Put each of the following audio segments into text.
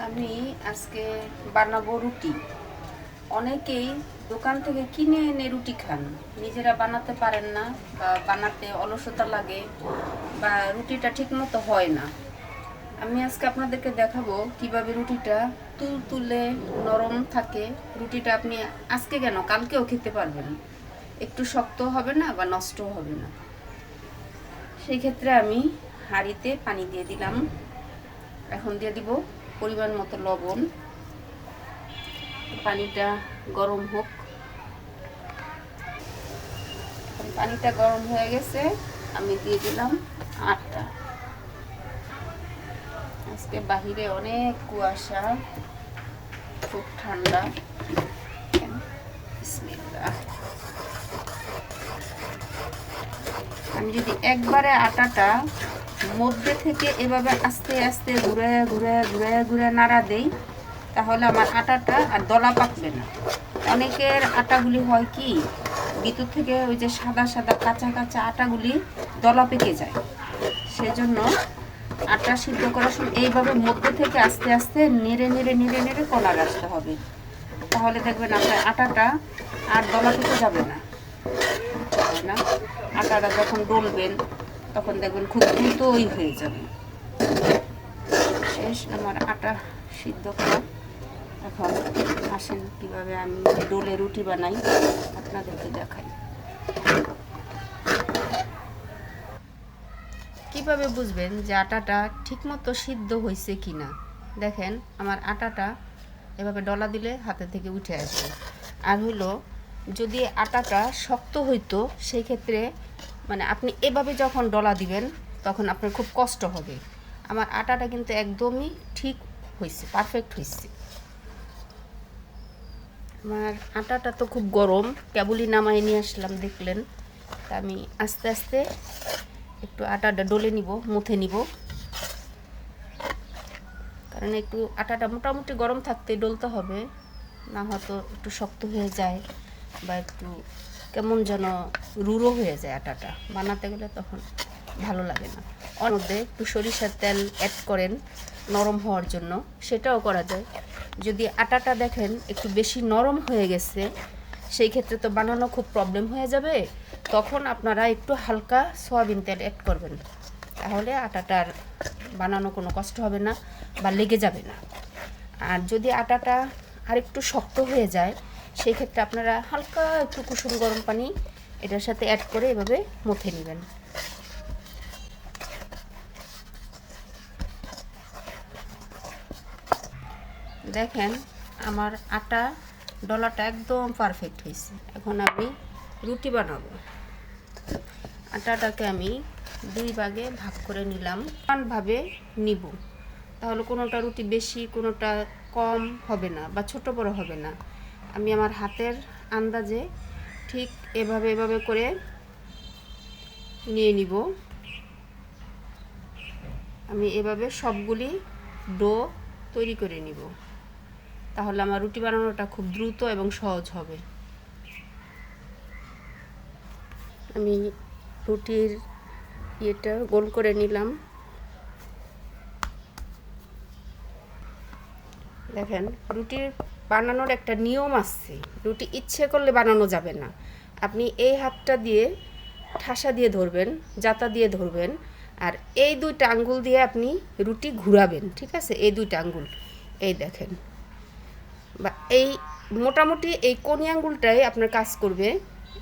আমি আজকে বানাবো রুটি। অনেকেই দোকান থেকে কিনে এনে রুটি খান, নিজেরা বানাতে পারেন না বা বানাতে অলসতা লাগে বা রুটিটা ঠিক মতো হয় না। আমি আজকে আপনাদেরকে দেখাবো কিভাবে রুটিটা তুলতুলে নরম থাকে। রুটিটা আপনি আজকে কেন কালকেও খেতে পারবেন, একটু শক্ত হবে না বা নষ্টও হবে না। সেই ক্ষেত্রে আমি হাঁড়িতে পানি দিয়ে দিলাম। এখন দিয়ে দিব পরিমাণ মতো লবণ। পানিটা গরম হোক। পানিটা গরম হয়ে গেছে, আমি দিয়ে দিলাম আটা। আজকে বাহিরে অনেক কুয়াশা, খুব ঠান্ডা। বিসমিল্লাহ। আমি যদি একবারে আটাটা মধ্যে থেকে এভাবে আস্তে আস্তে ঘুরে ঘুরে ঘুরে ঘুরে নাড়া দেই, তাহলে আমার আটাটা আর দলা পাকবে না। অনেকের আটাগুলি হয় কি, ভিতর থেকে ওই যে সাদা সাদা কাঁচা কাঁচা আটাগুলি দলা পেকে যায়। সেজন্য আটা সিদ্ধ করার সময় এইভাবে মধ্যে থেকে আস্তে আস্তে নেড়ে নেড়ে নেড়ে নেড়ে কলা রাখতে হবে। তাহলে দেখবেন আপনার আটাটা আর দলা পেকে যাবে না। না, আটাটা যখন ডলবেন তখন দেখবেন খুব দ্রুতই হয়ে যাবে। শেষ আমার আটা সিদ্ধ করা। এখন আসেন কীভাবে আমি ডোলে রুটি বানাই আপনাদেরকে দেখাই। কিভাবে বুঝবেন যে আটাটা ঠিকমতো সিদ্ধ হয়েছে কি না? দেখেন আমার আটাটা এভাবে ডলা দিলে হাতে থেকে উঠে আসবে। আর হলো যদি আটাটা শক্ত হইতো, সেই ক্ষেত্রে মানে আপনি এভাবে যখন ডলা দিবেন তখন আপনার খুব কষ্ট হবে। আমার আটাটা কিন্তু একদমই ঠিক হয়েছে, পারফেক্ট হয়েছে। আমার আটাটা তো খুব গরম, কেবলই নামাই নিয়ে আসলাম দেখলেন। তা আমি আস্তে আস্তে একটু আটাটা ডলে নিব, মুথে নিব। কারণ একটু আটাটা মোটামুটি গরম থাকতে ডলতে হবে, না হয়তো একটু শক্ত হয়ে যায় বা একটু কেমন যেন রুড়ো হয়ে যায় আটাটা বানাতে গেলে, তখন ভালো লাগে না। ওর মধ্যে একটু সরিষার তেল অ্যাড করেন নরম হওয়ার জন্য, সেটাও করা যায়। যদি আটাটা দেখেন একটু বেশি নরম হয়ে গেছে, সেই ক্ষেত্রে তো বানানো খুব প্রবলেম হয়ে যাবে। তখন আপনারা একটু হালকা সয়াবিন তেল অ্যাড করবেন, তাহলে আটাটার বানানো কোনো কষ্ট হবে না বা লেগে যাবে না। আর যদি আটাটা আর একটু শক্ত হয়ে যায়, সেই ক্ষেত্রে আপনারা হালকা একটু কুসুম গরম পানি এটার সাথে অ্যাড করে এভাবে মুথে নেবেন। দেখেন আমার আটা ডলাটা একদম পারফেক্ট হয়েছে। এখন আমি রুটি বানাবো। আটাটাকে আমি দুই ভাগে ভাগ করে নিলাম, সমানভাবে নিব। তাহলে কোনোটা রুটি বেশি কোনোটা কম হবে না বা ছোট বড় হবে না। আমি আমার হাতের আন্দাজে ঠিক এভাবে এভাবে করে নিয়ে নিব। আমি এভাবে সবগুলি ডো তৈরি করে নিব, তাহলে আমার রুটি বানানোটা খুব দ্রুত এবং সহজ হবে। আমি রুটির ইয়েটা গোল করে নিলাম। দেখেন রুটির বানানোর একটা নিয়ম আছে, রুটি ইচ্ছে করলে বানানো যাবে না। আপনি এই হাতটা দিয়ে ঠাসা দিয়ে ধরবেন, জাতা দিয়ে ধরবেন, আর এই দুইটা আঙ্গুল দিয়ে আপনি রুটি ঘুরাবেন, ঠিক আছে? এই দুইটা আঙ্গুল, এই দেখেন, বা এই মোটামুটি এই কোনি আঙ্গুলটাই আপনার কাজ করবে।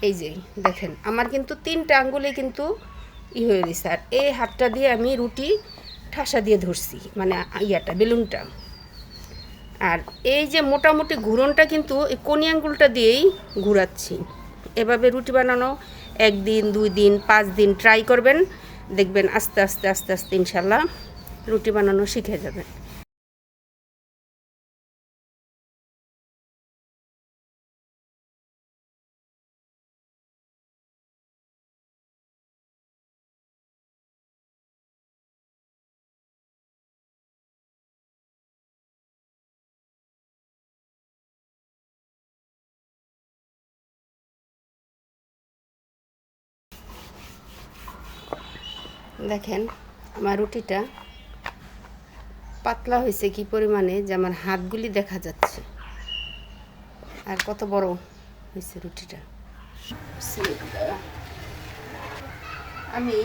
এই যে দেখেন আমার কিন্তু তিনটা আঙ্গুলে কিন্তু হয়ে গেছে, আর এই হাতটা দিয়ে আমি রুটি ঠাসা দিয়ে ধরছি, মানে ইয়াটা বেলুনটা। আর এই যে মোটামুটি ঘুরনটা কিন্তু এই কোনি আঙ্গুলটা দিয়েই ঘুরাচ্ছি। এভাবে রুটি বানানো 1 দিন 2 দিন 5 দিন ট্রাই করবেন, দেখবেন আস্তে আস্তে আস্তে আস্তে ইনশাল্লাহ রুটি বানানো শিখে যাবেন। দেখেন আমার রুটিটা পাতলা হয়েছে কি পরিমাণে যে আমার হাতগুলি দেখা যাচ্ছে। আর কত বড় হয়েছে রুটিটা। আমি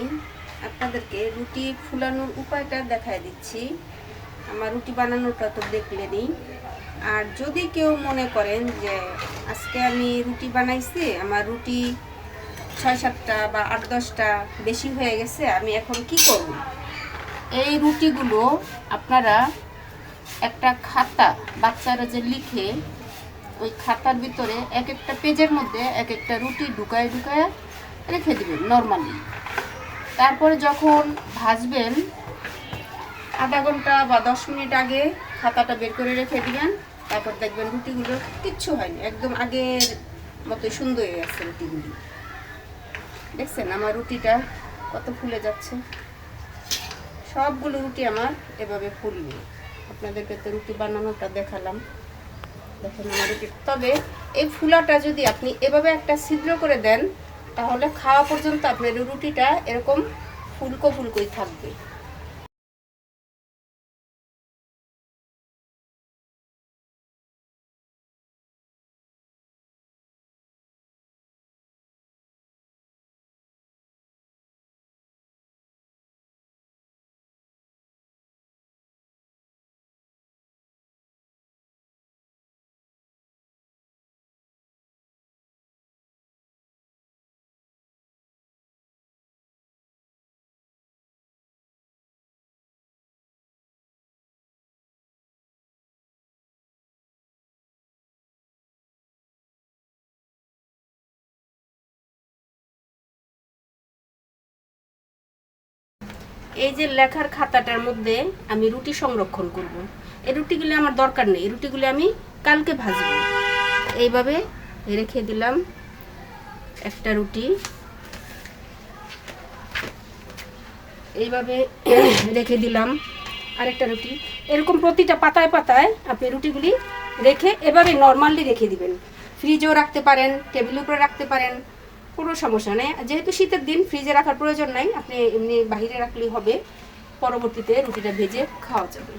আপনাদেরকে রুটি ফুলানোর উপায়টা দেখায় দিচ্ছি। আমার রুটি বানানোটা তো দেখলেনই। আর যদি কেউ মনে করেন যে আজকে আমি রুটি বানাইছি, আমার রুটি 6-7টা বা 8-10টা বেশি হয়ে গেছে, আমি এখন কি করব? এই রুটিগুলো আপনারা একটা খাতা, বাচ্চারা যে লিখে ওই খাতার ভিতরে এক একটা পেজের মধ্যে এক একটা রুটি ঢুকায় ঢুকায় রেখে দিবেন নর্মালি। তারপরে যখন ভাজবেন আধা ঘন্টা বা 10 মিনিট আগে খাতাটা বের করে রেখে দিবেন। তারপর দেখবেন রুটিগুলো কিচ্ছু হয়নি, একদম আগের মতো সুন্দর হয়ে গেছে রুটিগুলি। দেখছেন আমার রুটিটা কত ফুলে যাচ্ছে। সবগুলো রুটি আমার এভাবে ফুলবে। আপনাদেরকে তো রুটি বানানোটা দেখালাম, দেখেন আমার রুটি। তবে এই ফুলাটা যদি আপনি এভাবে একটা ছিদ্র করে দেন তাহলে খাওয়া পর্যন্ত আপনার রুটিটা এরকম ফুলকো ফুলকোই থাকবে। এই যে লেখার খাতাটার মধ্যে আমি রুটি সংরক্ষণ করব। এই রুটিগুলি আমার দরকার নেই, এই রুটিগুলি আমি কালকে ভাজব। এইভাবে রেখে দিলাম একটা রুটি, এইভাবে রেখে দিলাম আরেকটা রুটি। এরকম প্রতিটা পাতায় পাতায় আপনি রুটিগুলি রেখে এভাবে নর্মালি রেখে দিবেন। ফ্রিজেও রাখতে পারেন, টেবিলের উপরে রাখতে পারেন, কোনো সমস্যা নেই। যেহেতু শীতের দিন ফ্রিজে রাখার প্রয়োজন নাই, আপনি এমনি বাইরে রাখলেই হবে। পরবর্তীতে রুটিটা ভেজে খাওয়া যাবে।